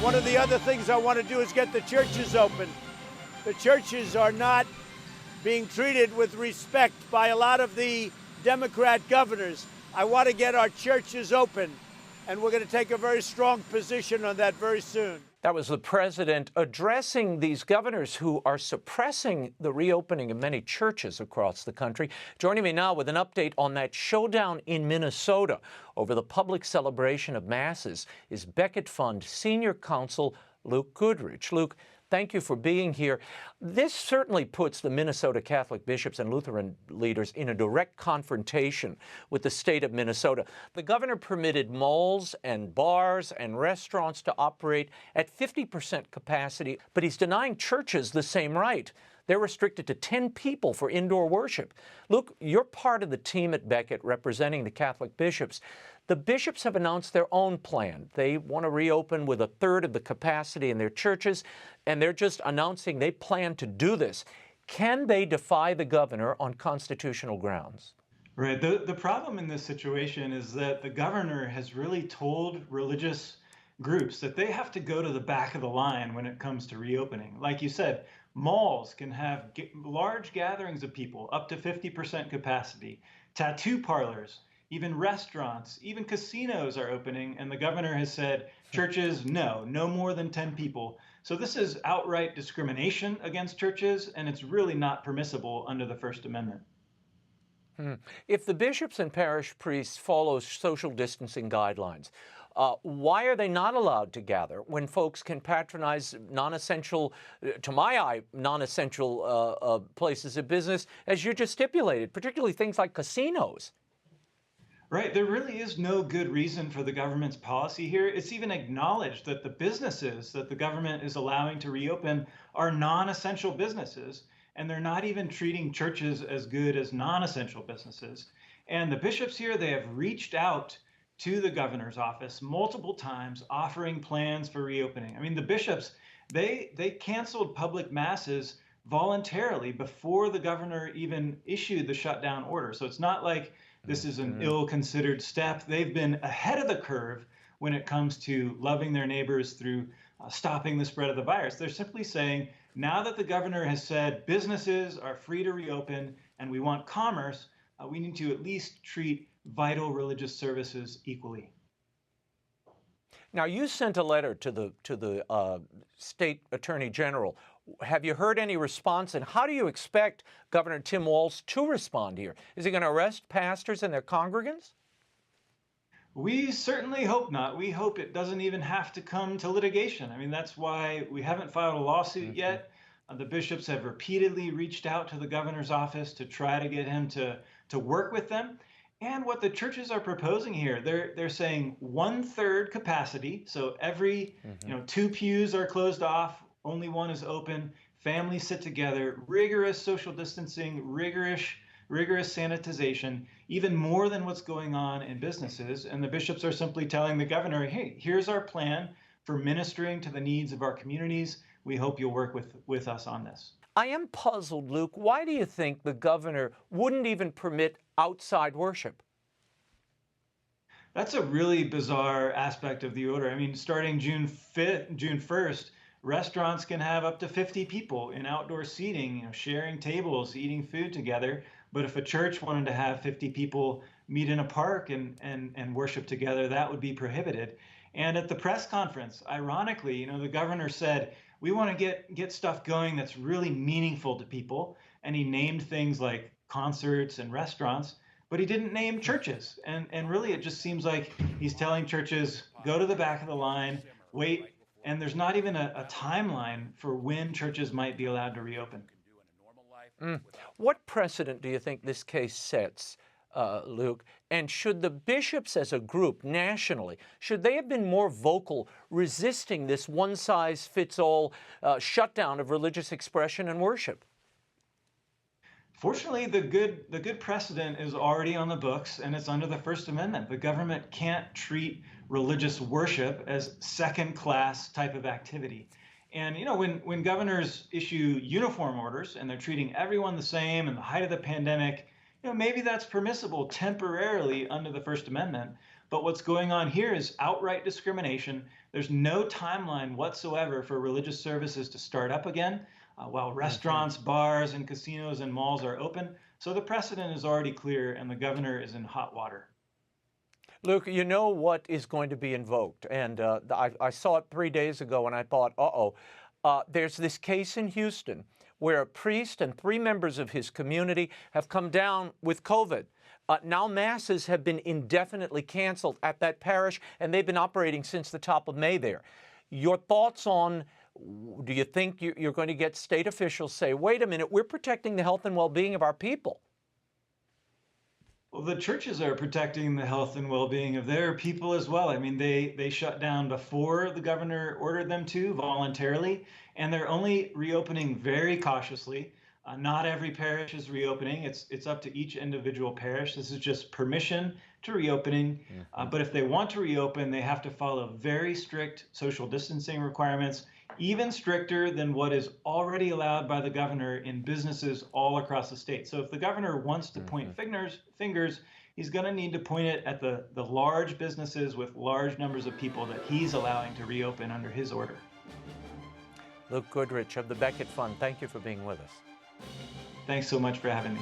One of the other things I want to do is get the churches open. The churches are not being treated with respect by a lot of the Democrat governors. I want to get our churches open, and we're going to take a very strong position on that very soon. That was the president addressing these governors who are suppressing the reopening of many churches across the country. Joining me now with an update on that showdown in Minnesota over the public celebration of masses is Becket Fund senior counsel Luke Goodrich. Luke, thank you for being here. This certainly puts the Minnesota Catholic bishops and Lutheran leaders in a direct confrontation with the state of Minnesota. The governor permitted malls and bars and restaurants to operate at 50% capacity, but he's denying churches the same right. They're restricted to 10 people for indoor worship. Luke, you're part of the team at Becket representing the Catholic bishops. The bishops have announced their own plan. They want to reopen with a third of the capacity in their churches, and they're just announcing they plan to do this. Can they defy the governor on constitutional grounds? Right. The problem in this situation is that the governor has really told religious groups that they have to go to the back of the line when it comes to reopening. Like you said, malls can have large gatherings of people, up to 50% capacity. Tattoo parlors, even restaurants, even casinos are opening, and the governor has said, churches, no more than 10 people. So this is outright discrimination against churches, and it's really not permissible under the First Amendment. If the bishops and parish priests follow social distancing guidelines, why are they not allowed to gather when folks can patronize non-essential, to my eye, non-essential places of business, as you just stipulated, particularly things like casinos? Right. There really is no good reason for the government's policy here. It's even acknowledged that the businesses that the government is allowing to reopen are non-essential businesses, and they're not even treating churches as good as non-essential businesses. And the bishops here, they have reached out to the governor's office multiple times offering plans for reopening. I mean, the bishops, they canceled public masses voluntarily before the governor even issued the shutdown order. So it's not like this is an ill-considered step. They've been ahead of the curve when it comes to loving their neighbors through stopping the spread of the virus. They're simply saying, now that the governor has said businesses are free to reopen and we want commerce, we need to at least treat vital religious services equally. Now, you sent a letter to the state attorney general. Have you heard any response, and how do you expect Governor Tim Walz to respond here? Is he going to arrest pastors and their congregants? We certainly hope not. We hope it doesn't even have to come to litigation. I mean, that's why we haven't filed a lawsuit yet. The bishops have repeatedly reached out to the governor's office to try to get him to work with them. And what the churches are proposing here, they're saying 1/3 capacity. So every 2 pews are closed off, only 1 is open. Families sit together, rigorous social distancing, rigorous sanitization, even more than what's going on in businesses. And the bishops are simply telling the governor, hey, here's our plan for ministering to the needs of our communities. We hope you'll work with us on this. I am puzzled, Luke. Why do you think the governor wouldn't even permit outside worship? That's a really bizarre aspect of the order. I mean, starting June 1st, restaurants can have up to 50 people in outdoor seating, sharing tables, eating food together. But if a church wanted to have 50 people meet in a park and worship together, that would be prohibited. And at the press conference, ironically, the governor said, we want to get stuff going that's really meaningful to people. And he named things like concerts and restaurants, but he didn't name churches. And really, it just seems like he's telling churches, go to the back of the line, wait. And there's not even a timeline for when churches might be allowed to reopen. What precedent do you think this case sets, Luke? And should the bishops as a group nationally, should they have been more vocal resisting this one-size-fits-all shutdown of religious expression and worship? Fortunately, the good precedent is already on the books, and it's under the First Amendment. The government can't treat religious worship as second-class type of activity. And when governors issue uniform orders and they're treating everyone the same in the height of the pandemic, maybe that's permissible temporarily under the First Amendment. But what's going on here is outright discrimination. There's no timeline whatsoever for religious services to start up again while restaurants, bars, and casinos and malls are open. So the precedent is already clear, and the governor is in hot water. Luke, you know what is going to be invoked, and I saw it 3 days ago, and I thought, there's this case in Houston where a priest and 3 members of his community have come down with COVID. Now masses have been indefinitely canceled at that parish, and they've been operating since the top of May there. Your thoughts on, do you think you're going to get state officials say, wait a minute, we're protecting the health and well-being of our people? Well, the churches are protecting the health and well-being of their people as well. I mean, they shut down before the governor ordered them to voluntarily, and they're only reopening very cautiously. Not every parish is reopening. It's up to each individual parish. This is just permission to reopening. But if they want to reopen, they have to follow very strict social distancing requirements, even stricter than what is already allowed by the governor in businesses all across the state. So if the governor wants to point fingers, he's going to need to point it at the large businesses with large numbers of people that he's allowing to reopen under his order. Luke Goodrich of the Becket Fund, thank you for being with us. Thanks so much for having me.